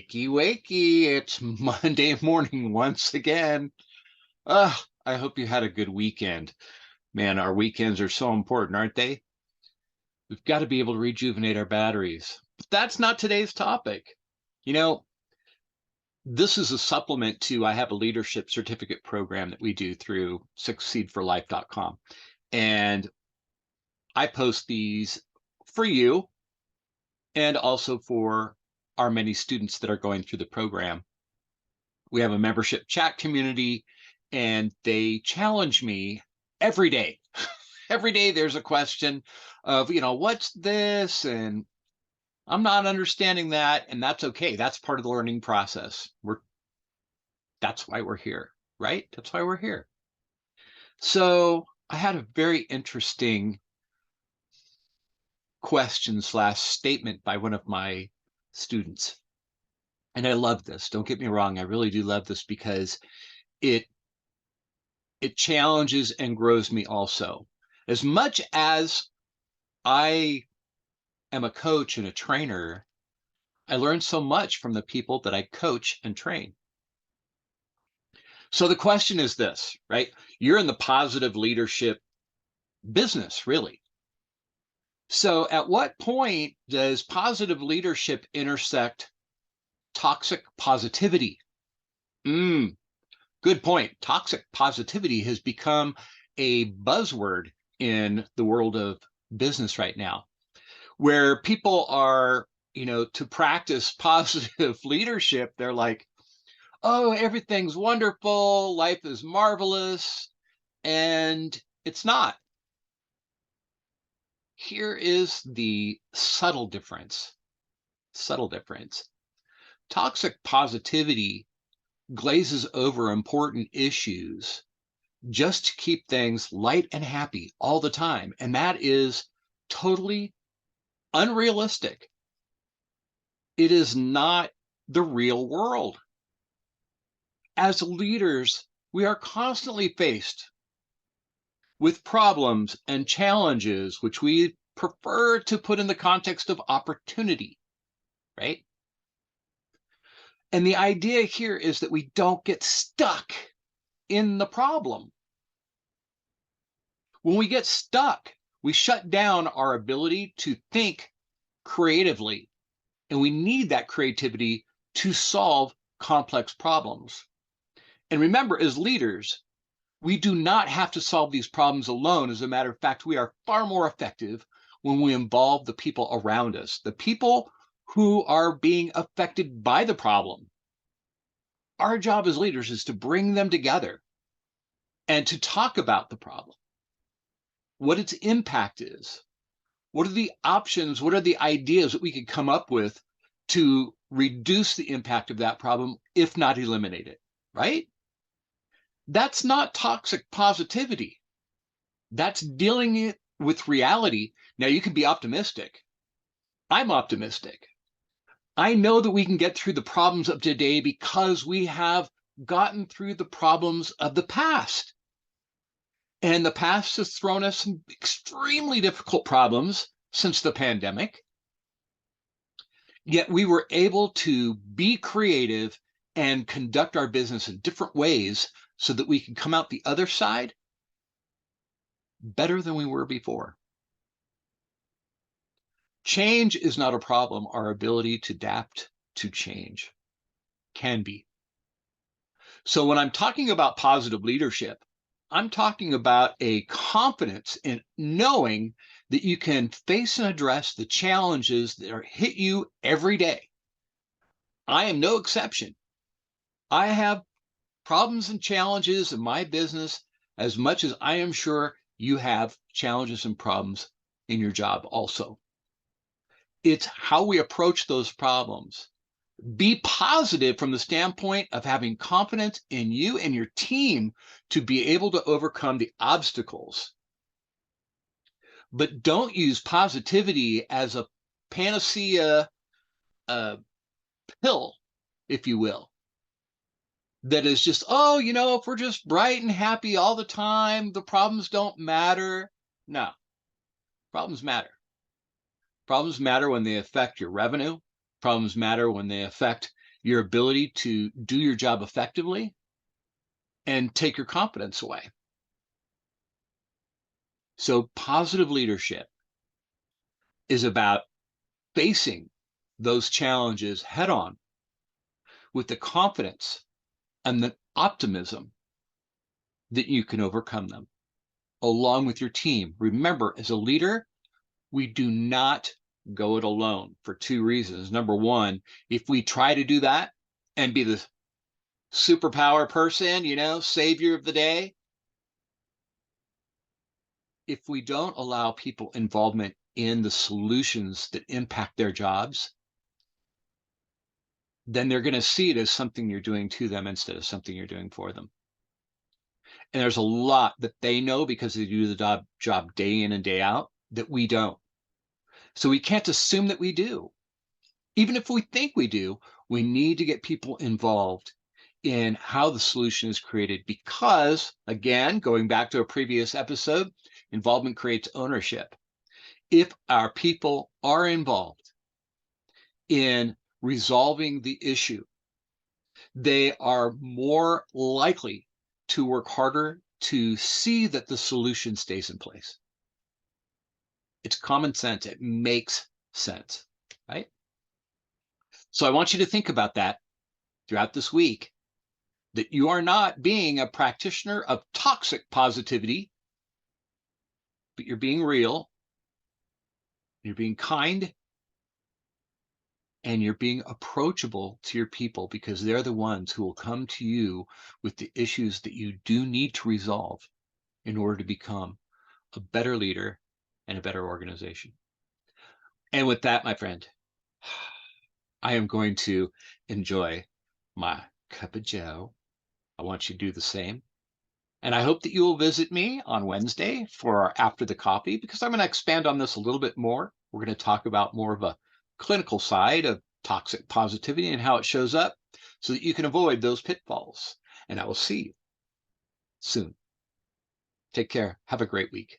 Wakey, wakey. It's Monday morning once again. I hope you had a good weekend. Man, our weekends are so important, aren't they? We've got to be able to rejuvenate our batteries. But that's not today's topic. You know, this is a supplement to, I have a leadership certificate program that we do through succeedforlife.com. And I post these for you and also for our many students that are going through the program. We have a membership chat community, and they challenge me every day. Every day there's a question of, what's this? And I'm not understanding that. And that's okay. That's part of the learning process. That's why we're here, right? That's why we're here. So I had a very interesting question/statement by one of my students. And I love this. Don't get me wrong. I really do love this because it challenges and grows me also. As much as I am a coach and a trainer, I learn so much from the people that I coach and train. So the question is this, right? You're in the positive leadership business, really. So at what point does positive leadership intersect toxic positivity? Good point. Toxic positivity has become a buzzword in the world of business right now, where people are, to practice positive leadership, they're like, oh, everything's wonderful, life is marvelous, and it's not. Here is the subtle difference. Subtle difference. Toxic positivity glazes over important issues just to keep things light and happy all the time. And that is totally unrealistic. It is not the real world. As leaders, we are constantly faced with problems and challenges, which we prefer to put in the context of opportunity, right? And the idea here is that we don't get stuck in the problem. When we get stuck, we shut down our ability to think creatively, and we need that creativity to solve complex problems. And remember, as leaders, we do not have to solve these problems alone. As a matter of fact, we are far more effective when we involve the people around us, the people who are being affected by the problem. Our job as leaders is to bring them together and to talk about the problem, what its impact is, what are the options, what are the ideas that we could come up with to reduce the impact of that problem, if not eliminate it, right? That's not toxic positivity. That's dealing with reality. Now, you can be optimistic. I'm optimistic. I know that we can get through the problems of today because we have gotten through the problems of the past. And the past has thrown us some extremely difficult problems since the pandemic. Yet we were able to be creative and conduct our business in different ways so that we can come out the other side better than we were before. Change is not a problem. Our ability to adapt to change can be. So when I'm talking about positive leadership, I'm talking about a confidence in knowing that you can face and address the challenges that hit you every day. I am no exception. I have problems and challenges in my business as much as I am sure you have challenges and problems in your job also. It's how we approach those problems. Be positive from the standpoint of having confidence in you and your team to be able to overcome the obstacles. But don't use positivity as a panacea pill, if you will, that is just, oh, if we're just bright and happy all the time, the problems don't matter. No, problems matter. Problems matter when they affect your revenue. Problems matter when they affect your ability to do your job effectively, and take your confidence away. So positive leadership is about facing those challenges head on with the confidence and the optimism that you can overcome them along with your team. Remember, as a leader, we do not go it alone for two reasons. Number one, if we try to do that and be the superpower person, savior of the day, if we don't allow people involvement in the solutions that impact their jobs, then they're going to see it as something you're doing to them instead of something you're doing for them. And there's a lot that they know because they do the job day in and day out that we don't. So we can't assume that we do. Even if we think we do, we need to get people involved in how the solution is created because, again, going back to a previous episode, involvement creates ownership. If our people are involved in resolving the issue, they are more likely to work harder to see that the solution stays in place. It's common sense. It makes sense, right? So I want you to think about that throughout this week, that you are not being a practitioner of toxic positivity, but you're being real, you're being kind, and you're being approachable to your people because they're the ones who will come to you with the issues that you do need to resolve in order to become a better leader and a better organization. And with that, my friend, I am going to enjoy my cup of joe. I want you to do the same. And I hope that you will visit me on Wednesday for our After the Coffee, because I'm going to expand on this a little bit more. We're going to talk about more of a clinical side of toxic positivity and how it shows up so that you can avoid those pitfalls. And I will see you soon. Take care. Have a great week.